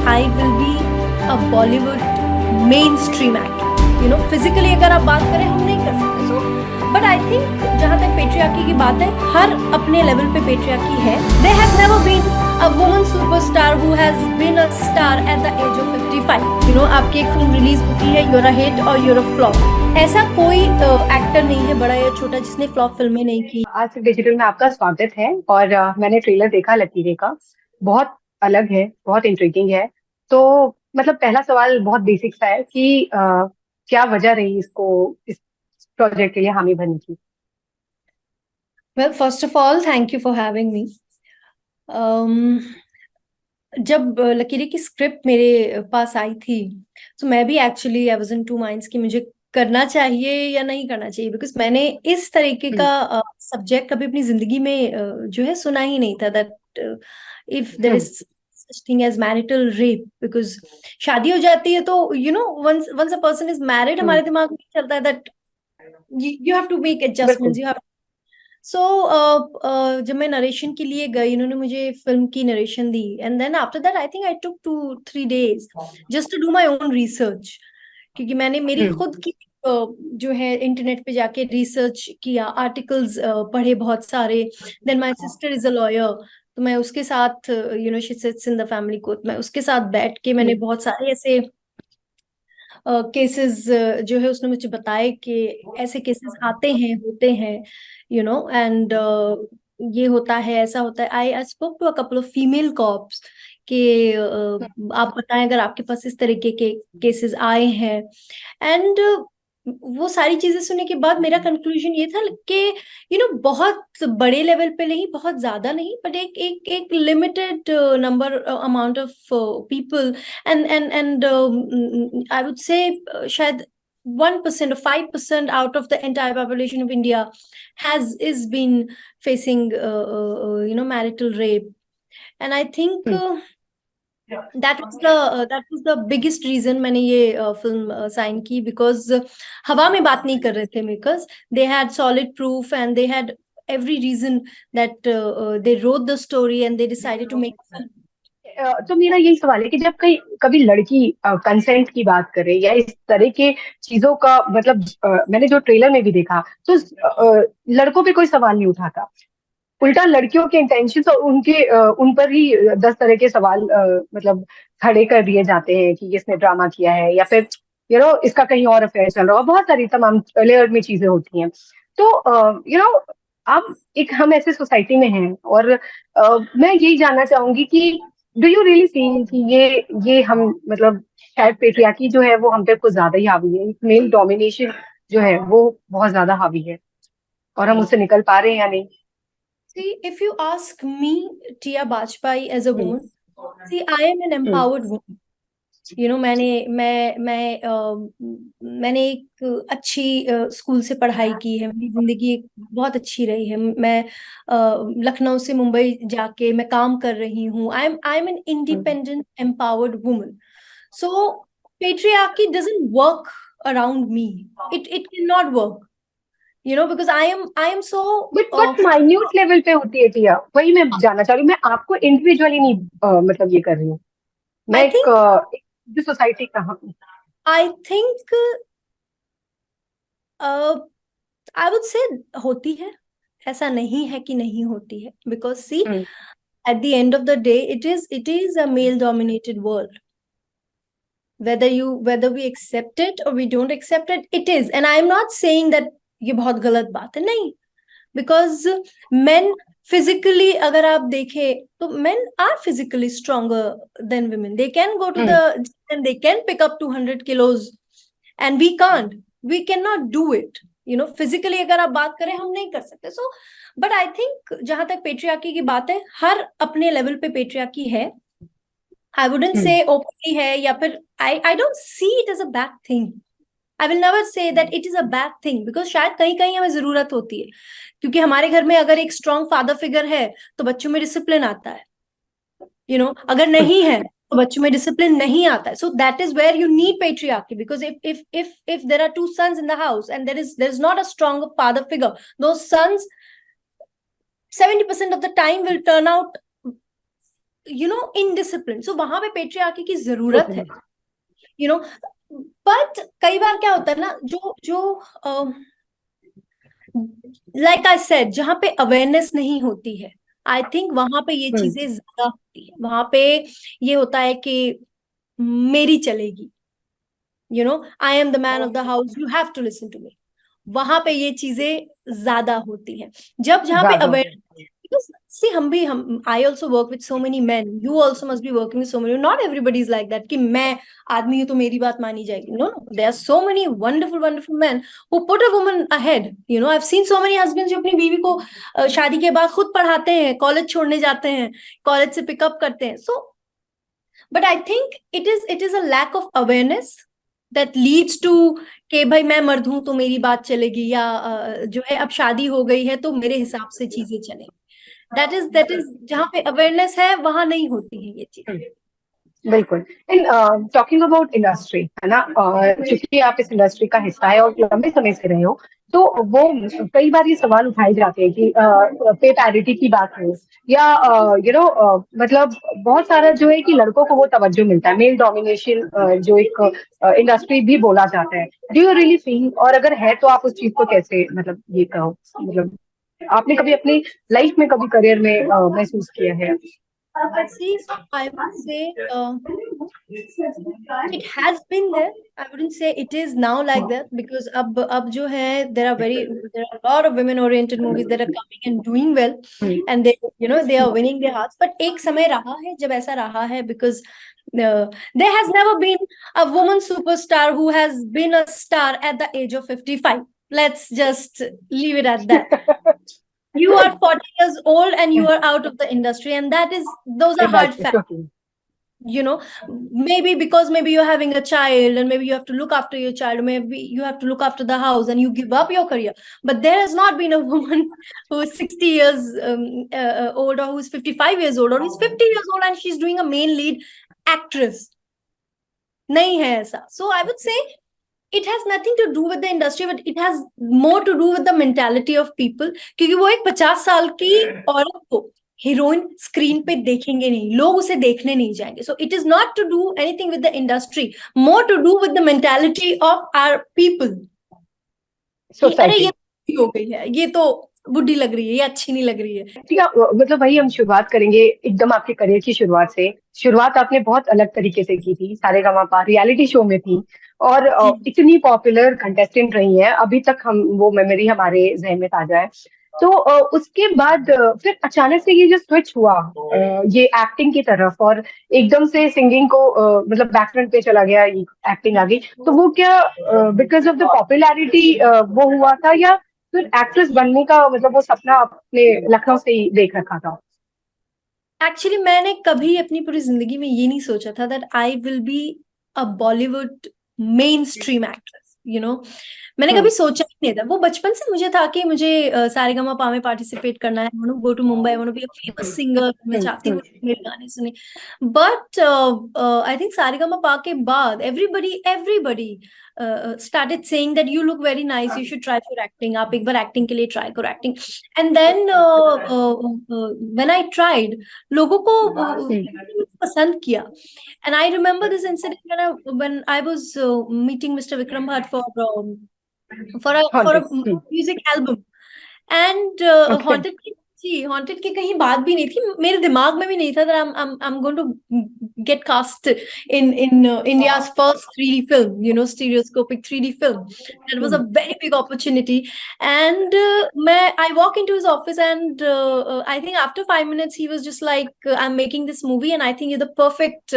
I will be a Bollywood main stream actor. Physically अगर आप बात करें हम नहीं कर सकते। सो बट आई थिंक जहां तक पेट्रियार्की की बात है, हर अपने लेवल पे पेट्रियार्की है। There has never been a woman superstar who has been a star at the age of 55। आपकी एक फिल्म रिलीज होती है, यूर अ हिट और यूर अ फ्लॉप। ऐसा कोई एक्टर नहीं है, बड़ा या छोटा, जिसने फ्लॉप फिल्में नहीं की। आज से डिजिटल में आपका स्वागत है। और मैंने ट्रेलर देखा लकीरे का। बहुत अलग है, बहुत इंट्रिगिंग है। तो मतलब पहला सवाल बहुत बेसिक सा है कि क्या वजह रही इसको, इस प्रोजेक्ट के लिए हामी भरने की। Well, first of all thank you for having me. जब लकीरी की स्क्रिप्ट मेरे पास आई थी, तो मैं भी actually I was in two minds कि मुझे करना चाहिए या नहीं करना चाहिए, बिकॉज मैंने इस तरीके हम्म। का सब्जेक्ट कभी अपनी जिंदगी में जो है सुना ही नहीं था, that if there is hmm. Such thing as marital rape. Because शादी हो जाती है तो once once a person is married, hmm. हमारे दिमाग में चलता है that you have to make बिल्कुल। Adjustments, you have. सो जब मैं नरेशन के लिए गई, इन्होंने मुझे फिल्म की नरेशन दी, and then after that I think I took 2-3 days just to do my own research. क्योंकि मैंने मेरी हम्म। खुद की जो है इंटरनेट पे जाके रिसर्च किया, आर्टिकल्स पढ़े बहुत सारे। Then my sister is a lawyer, तो मैं उसके साथ she sits in the family court, मैं उसके साथ बैठ के मैंने हम्म। बहुत सारे ऐसे केसेस जो है उसने मुझे बताए कि ऐसे केसेस आते हैं, होते हैं, एंड ये होता है, ऐसा होता है। I spoke to a couple of female cops कि आप बताएं अगर आपके पास इस तरीके के केसेस आए हैं। एंड वो सारी चीजें सुनने के बाद मेरा कंक्लूजन ये था कि बहुत बड़े लेवल पे नहीं, बहुत ज्यादा नहीं, बट एक एक एक limited number amount of people, and I would say शायद 1% or 5% out of the entire population of India has is been facing marital rape. And I think hmm. that was the biggest reason मैंने ये film sign की, because हवा में बात नहीं कर रहे थे makers. they had solid proof and they had every reason that they wrote the story and they decided to make a film. तो मेरा यही सवाल है कि जब कहीं कभी लड़की कंसेंट की बात करे या इस तरह के चीजों का मतलब मैंने जो ट्रेलर में भी देखा तो लड़कों पे कोई सवाल नहीं उठाता। उल्टा लड़कियों के इंटेंशन और उनके उन पर ही 10 तरह के सवाल मतलब खड़े कर दिए जाते हैं कि इसने ड्रामा किया है या फिर इसका कहीं और अफेयर चल रहा है। बहुत सारी तमाम लेयर में चीजें होती हैं। तो अब एक हम ऐसे सोसाइटी में हैं और मैं यही जानना चाहूंगी कि डू यू रियली फील कि ये हम मतलब शायद पेट्रियार्की जो है वो हम पे कुछ ज्यादा ही हावी है, मेल डोमिनेशन जो है वो बहुत ज्यादा हावी है और हम उससे निकल पा रहे हैं या नहीं। See, if you ask me, Tia Bajpai as a hmm. woman, see, I am an hmm. empowered woman. मैंने एक अच्छी स्कूल से पढ़ाई की है, मेरी जिंदगी एक बहुत अच्छी रही है। मैं लखनऊ से मुंबई जाके मैं काम कर रही हूँ। I am an hmm. Independent empowered woman. So patriarchy doesn't work around me. It cannot work, because I am so but minute level पे होती है टिया, वही मैं जानना चाह रही हूँ। मैं आपको इंडिविजुअली नहीं मतलब ये कर रही हूँ। मैं I एक, think जो सोसाइटी का हाँ। I think आई वुड से होती है। ऐसा नहीं है कि नहीं होती है, because see, hmm. At the end of the day it is a male dominated world. Whether we accept it or we don't accept it, it is. And I am not saying that ये बहुत गलत बात है, नहीं। Because main physically अगर आप देखें तो men are physically stronger than women. They can go to hmm. the gym and they can pick up 200 kilos, and we cannot do it. Physically अगर आप बात करें हम नहीं कर सकते। सो बट आई थिंक जहां तक पेट्रियार्की की बात है, हर अपने लेवल पे पेट्रियार्की है। I wouldn't hmm. Say openly है, या फिर I don't see it as a bad thing. I will never say that it is a bad thing, because शायद कहीं कहीं हमें जरूरत होती है। क्योंकि हमारे घर में अगर एक स्ट्रॉन्ग फादर फिगर है तो बच्चों में डिसिप्लिन आता है। अगर नहीं है तो बच्चों में डिसिप्लिन नहीं आता है। So that is where you need patriarchy, because if there are two sons in the house and there is not a strong father figure, those sons 70% of the time will turn out indiscipline, so वहां पे patriarchy की जरूरत है, you know but कई बार क्या होता है ना, जो जो लाइक आई सेड, जहां पे अवेयरनेस नहीं होती है, आई थिंक वहां पे ये चीजें ज्यादा होती है। वहां पे ये होता है कि मेरी चलेगी, I am the man of the house, you have to listen to me. वहां पे ये चीजें ज्यादा होती हैं। जब जहाँ पे ज्यादा अवेयर, because see, हम I also work with so many men, you also must be working with so many, not everybody is like that कि मैं आदमी हूं तो मेरी बात मानी जाएगी, no, there are so many wonderful men who put a woman ahead, I've seen so many husbands जो अपनी बीवी को शादी के बाद खुद पढ़ाते हैं, कॉलेज छोड़ने जाते हैं, कॉलेज से पिकअप करते हैं। So but I think it is a lack of awareness that leads to कि भाई मैं मर्द हूं तो मेरी बात चलेगी, या जो है अब शादी हो गई है तो मेरे हिसाब से चीजें चलेंगी। दैट इज जहाँ पे अवेयरनेस है वहां नहीं होती है ये चीज। बिल्कुल। एंड टॉकिंग अबाउट इंडस्ट्री, है ना, क्योंकि आप इस इंडस्ट्री का हिस्सा है और लंबे समय से रहे हो, तो वो कई बार ये सवाल उठाए जाते हैं कि पे पैरिटी की बात हो या मतलब बहुत सारा जो है कि लड़कों को वो तवज्जो मिलता है, मेल डोमिनेशन जो एक इंडस्ट्री भी बोला जाता है। डू यू रियली फील, और अगर है तो आप उस चीज को कैसे, मतलब ये कहो, मतलब आपने कभी अपनी लाइफ में, कभी करियर में महसूस किया है? See, I would say it has been there. I wouldn't say it is now like that, because अब जो है there are a lot of women oriented movies that are coming and doing well, and they are winning their hearts. But एक समय रहा है जब ऐसा रहा है, because there has never been a woman superstar who has been a star at the age of 55. Let's just leave it at that. You are 40 years old and you are out of the industry, and those are hard facts. Maybe because maybe you're having a child and maybe you have to look after your child, or maybe you have to look after the house and you give up your career. But there has not been a woman who is 60 years old, or who's 55 years old, or who's 50 years old and she's doing a main lead actress. Nahi hai aisa. So I would say it has nothing to do with the industry, but it has more to do with the mentality of people. क्योंकि वो एक 50 साल की औरत को heroine screen पे देखेंगे नहीं, लोग उसे देखने नहीं जाएंगे. So it is not to do anything with the industry, more to do with the mentality of our people. कि अरे ये हो गई है, ये तो बुढ़ी लग रही है, ये अच्छी नहीं लग रही है. ठीक है, मतलब वही हम शुरुआत करेंगे एकदम आपके करियर की शुरुआत से। शुरुआत आपने बहुत अलग तरीके से की थी, सारेगामापा रियलिटी शो में थी, और इतनी पॉपुलर कंटेस्टेंट रही हैं, अभी तक हम वो मेमोरी हमारे जहन में ताजा है। तो उसके बाद फिर अचानक से ये जो स्विच हुआ ये एक्टिंग की तरफ, और एकदम से सिंगिंग को मतलब बैकग्राउंड पे चला गया, एक्टिंग आ गई, तो वो क्या बिकॉज ऑफ द पॉपुलैरिटी वो हुआ था, या फिर एक्ट्रेस बनने का मतलब वो सपना आपने लखनऊ से ही देख रखा था? एक्चुअली मैंने कभी अपनी पूरी जिंदगी में ये नहीं सोचा था that I will be a Bollywood main stream actress, मैंने कभी सोचा ही नहीं था। वो बचपन से मुझे था कि मुझे सारेगामापा में पार्टिसिपेट करना है, I want to go to Mumbai, I want to be a famous singer, मैं चाहती हूँ मेरे गाने सुने। बट आई थिंक सारेगामापा के बाद everybody started saying that you look very nice, you should try for acting, आप एक बार एक्टिंग के लिए ट्राई करो acting. And then when I tried, लोगों को पसंद किया। And I remember this incident when I was meeting Mr. Vikram Bhatt for a music album, and Haunted की कहीं बात भी नहीं थी, मेरे दिमाग में भी नहीं था that I'm going to get cast in India's first 3D film, stereoscopic 3D film. That was a very big opportunity. And I walk into his office, and I think after 5 minutes he was just like, I'm making this movie and I think you're the perfect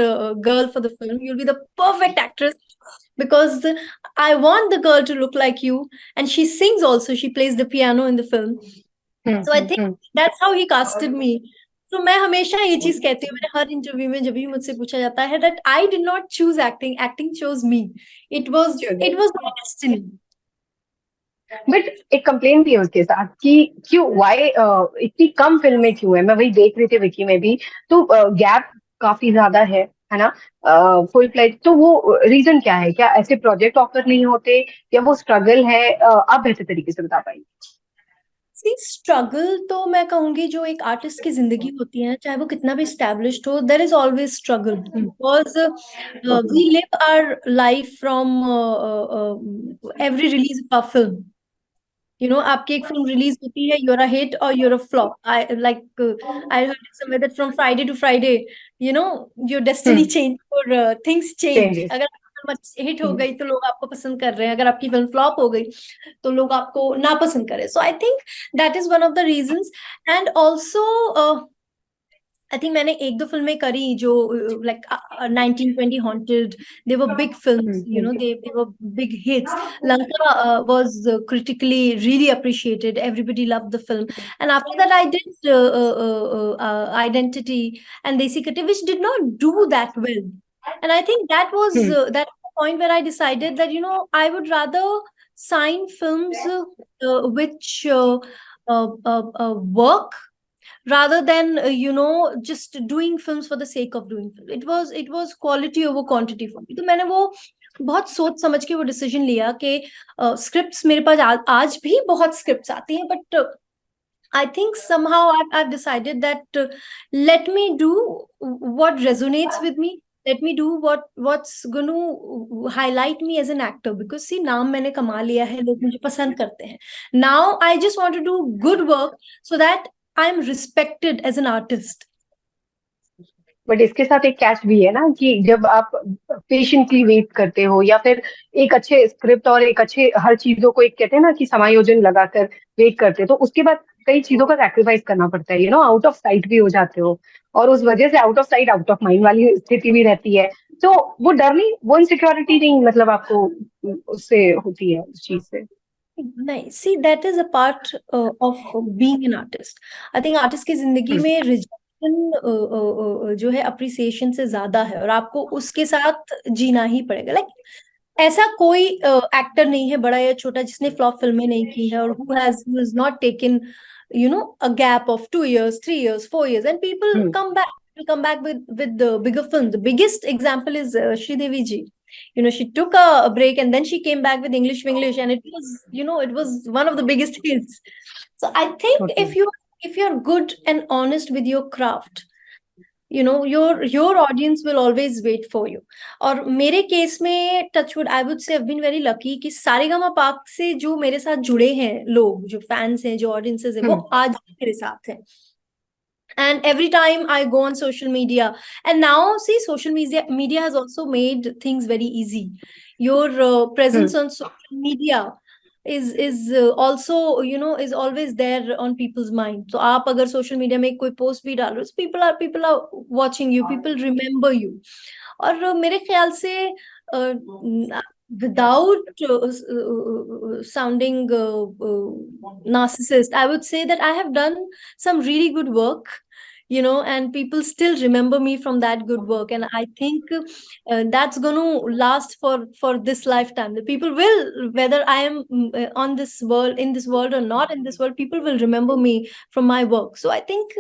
girl for the film. You'll be the perfect actress, because I want the girl to look like you, and she sings also, she plays the piano in the film. So I think that's how he casted me. So मैं हमेशा ये चीज कहती हूँ, मेरे हर interview में जब भी मुझसे पूछा जाता है, that I did not choose acting, acting chose me. It was my destiny. But एक कंप्लेन भी है उसके साथ कि क्यों, वाई इतनी कम फिल्में क्यों है? मैं वही देख रही थी विकी में भी, तो गैप काफी ज्यादा है ना, फुल फ्लेज। तो वो रीजन क्या है? क्या ऐसे प्रोजेक्ट ऑफर नहीं होते, या वो स्ट्रगल है? आप बेहतर तरीके से बता पाएंगे? स्ट्रगल तो मैं कहूंगी जो एक आर्टिस्ट की जिंदगी होती है, चाहे वो कितना भी स्टैब्लिश्ड हो, there is always struggle, because okay. We live our life from every release of a film. आपकी एक फिल्म रिलीज होती है, यूर अ हिट और you're a flop. I heard somewhere that from Friday to Friday, your destiny change और things change. Changes. अगर film hit हो गई तो लोग आपको पसंद कर रहे हैं, अगर आपकी फिल्म फ्लॉप हो गई तो लोग आपको नापसंद करें। So I think that is one of the reasons. And also I think मैंने एक दो फिल्में करी जो like 1920 haunted, they were big films, they were big hits. Lanka was critically really appreciated, everybody loved the film. And after that I did Identity and Desi Katti, which did not do that well. And I think that was that point where I decided that I would rather sign films which work, rather than just doing films for the sake of doing film. It was quality over quantity for me. तो मैंने वो बहुत सोच समझ के वो decision लिया कि स्क्रिप्ट्स मेरे पास आज भी बहुत स्क्रिप्ट्स आती हैं, but I think somehow I've decided that let me do what resonates with me. Let me do what's going to highlight me as an actor. Because see, नाम मैंने कमा लिया है, लोग मुझे पसंद करते हैं. Now I just want to do good work so that I'm respected as an artist. But इसके साथ एक कैच भी है ना कि जब आप पेशेंटली वेट करते हो या फिर एक अच्छे स्क्रिप्ट और एक अच्छे हर चीजों को एक कहते हैं ना कि समायोजन लगाकर वेट करते हो, तो उसके बाद कई चीजों का सैक्रिफाइस करना पड़ता है, आउट ऑफ साइट भी हो जाते हो, और उस वजह से out of sight out of mind वाली स्थिति भी रहती है। तो वो डर नहीं, वो इनसिक्योरिटी नहीं, मतलब आपको उससे होती है उस चीज से? नहीं, see, that is a part of being an artist. I think artist की जिंदगी में रिजेक्शन जो है अप्रिसिएशन से ज्यादा है, और आपको उसके साथ जीना ही पड़ेगा। लाइक ऐसा कोई एक्टर नहीं है, बड़ा या छोटा, जिसने फ्लॉप फिल्में नहीं की है, और who has not taken a gap of 2 years, 3 years, 4 years, and people come back, with the bigger films. The biggest example is Sridevi ji. She took a break and then she came back with English, and it was one of the biggest hits. So I think Okay. if you're good and honest with your craft, your audience will always wait for you. और मेरे case में touchwood, I would say have been very lucky कि सारेगामा पाक से जो मेरे साथ जुड़े हैं लोग, जो फैंस हैं, जो ऑडियंसेस हैं, वो आज भी मेरे साथ हैं. And every time I go on social media, and now see, social media has also made things very easy. Your presence on social media is also is always there on people's mind. So आप अगर social media में कोई post भी डाल रहे हो, people are watching you, people remember you. और मेरे ख्याल से without sounding narcissist, I would say that I have done some really good work, and people still remember me from that good work. And I think that's going to last for this lifetime. The people will, whether I am on this world, in this world, or not in this world, people will remember me from my work. So I think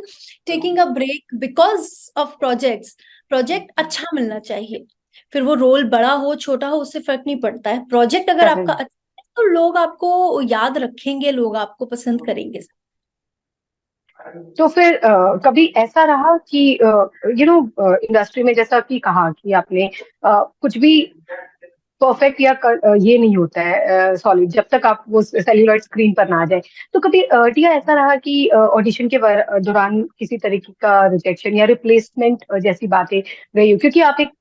taking a break because of project अच्छा मिलना चाहिए. फिर वो role बड़ा हो छोटा हो, उससे फर्क नहीं पड़ता है. प्रोजेक्ट अगर आपका अच्छा है तो लोग आपको याद रखेंगे, लोग आपको पसंद करेंगे. तो फिर कभी ऐसा रहा कि इंडस्ट्री में जैसा कि कहा कि आपने कुछ भी परफेक्ट या ये नहीं होता है सॉलिड जब तक आप वो सेल्यूलॉइड स्क्रीन पर ना आ जाए, तो कभी टिया ऐसा रहा कि ऑडिशन के दौरान किसी तरीके का रिजेक्शन या रिप्लेसमेंट जैसी बातें रही हो, क्योंकि आप एक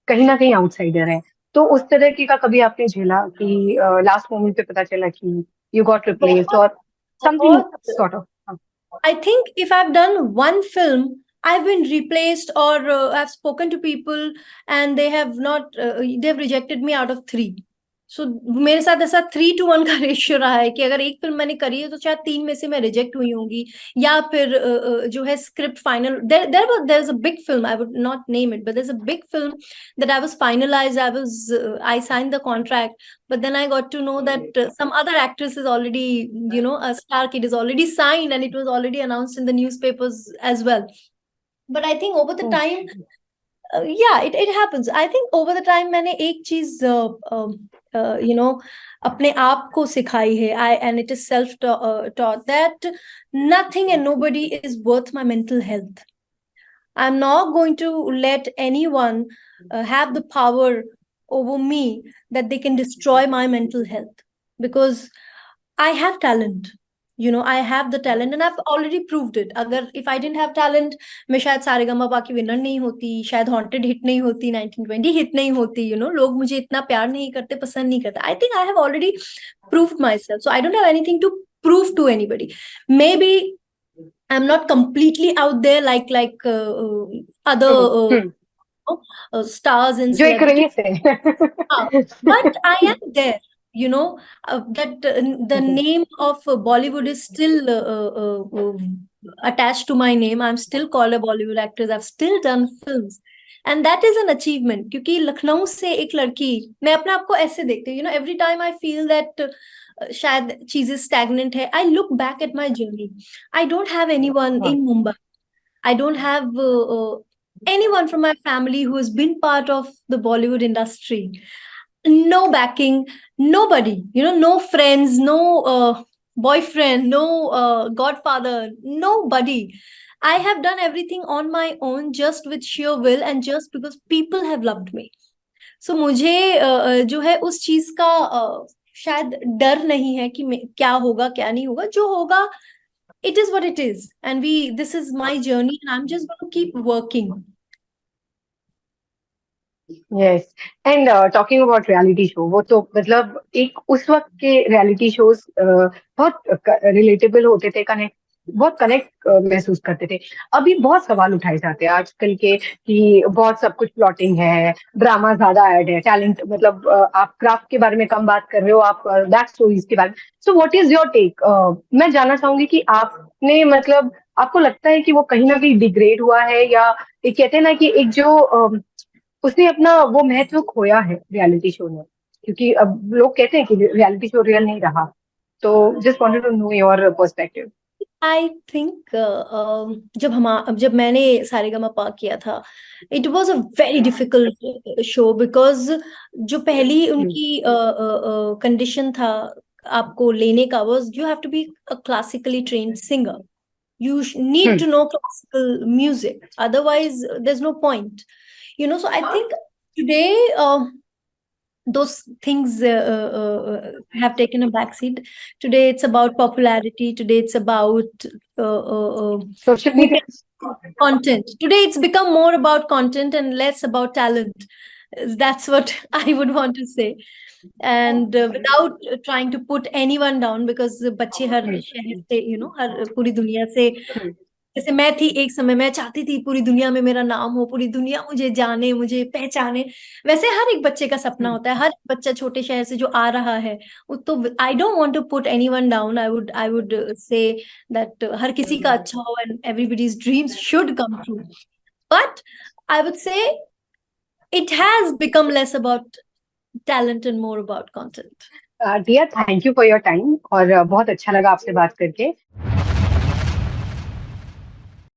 कहीं ना कहीं आउटसाइडर हैं, तो उस तरह की का कभी आपने झेला कि लास्ट मोमेंट पे पता चला कि यू गॉट रिप्लेस्ड और समथिंग बहुत sort of? I think if I've done one film, I've been replaced, or I've spoken to people and they have not, they've rejected me out of 3. So मेरे साथ ऐसा 3-1 का ratio रहा है कि अगर एक फिल्म मैंने करी है तो शायद 3 में से मैं रिजेक्ट हुई होंगी, या फिर जो है script final. There's a big film, I would not name it, but there's a big film that I was finalized. I signed the contract, but then I got to know that some other actress is already, a star kid is already signed, and it was already announced in the newspapers as well. But I think over the time, Yeah, it happens. I think over the time मैंने एक चीज you know अपने आप को सिखाई है. And it is self taught that nothing and nobody is worth my mental health. I'm not going to let anyone have the power over me that they can destroy my mental health, because I have talent. I have the talent and I've already proved it. अगर if I didn't have talent, मैं शायद सारेगामा की winner नहीं होती, शायद haunted hit नहीं होती, 1920 hit नहीं होती. लोग मुझे इतना प्यार नहीं करते, पसंद नहीं करते. I think I have already proved myself, so I don't have anything to prove to anybody. Maybe I'm not completely out there like other stars and जो एक celebrities. रेस है. But I am there. That the name of Bollywood is still attached to my name. I'm still called a Bollywood actress. I've still done films. And that is an achievement. क्योंकि लखनऊ से एक लड़की, मैं अपने आप को ऐसे देखती हूँ. Every time I feel that शायद चीजें stagnant है, I look back at my journey. I don't have anyone in Mumbai. I don't have anyone from my family who has been part of the Bollywood industry. No backing, nobody, no friends, no boyfriend, no godfather, nobody. I have done everything on my own, just with sheer will and just because people have loved me. So मुझे जो है उस चीज का शायद डर नहीं है कि क्या होगा क्या नहीं होगा. जो होगा, it is what it is, and this is my journey and I'm just going to keep working. Yes. And talking about reality show, वो तो मतलब एक उस वक्त के रियलिटी शोज बहुत रिलेटेबल होते थे, बहुत कनेक्ट महसूस करते थे. अभी बहुत सवाल उठाए जाते हैं आजकल के कि बहुत सब कुछ प्लॉटिंग है, ड्रामा ज्यादा ऐड है, टैलेंट मतलब आप क्राफ्ट के बारे में कम बात कर रहे हो, आप बैक स्टोरीज के बारे में. So what is your take? मैं जानना चाहूंगी कि आपने मतलब आपको लगता है कि वो कहीं ना कहीं डिग्रेड हुआ है, या एक कहते हैं ना कि एक जो उसने अपना वो महत्व खोया है रियलिटी शो ने, क्योंकि अब लोग कहते हैं कि रियलिटी शो रियल नहीं रहा. तो just wanted to know your perspective. I think जब मैंने सारेगामापा किया था, it was a very difficult show, because जो पहली उनकी कंडीशन था आपको लेने का, was you have to be a classically trained singer. You need to know classical music, otherwise there's no point. So I think today those things have taken a backseat. Today it's about popularity. Today it's about social media. content. Today it's become more about content and less about talent. That's what I would want to say. And without trying to put anyone down, because बच्चे हर शहर से, हर पूरी दुनिया से, जैसे मैं थी एक समय, मैं चाहती थी पूरी दुनिया में मेरा नाम हो, पूरी दुनिया मुझे जाने, मुझे पहचाने. वैसे हर एक बच्चे का सपना होता है, हर बच्चा छोटे शहर से जो आ रहा है. तो I don't want to put anyone down. I would say that हर किसी का अच्छा हो and everybody's dreams should come true. But I would say it has become less about talent and more about content. Dear, thank you for your time, और बहुत अच्छा लगा आपसे बात करके.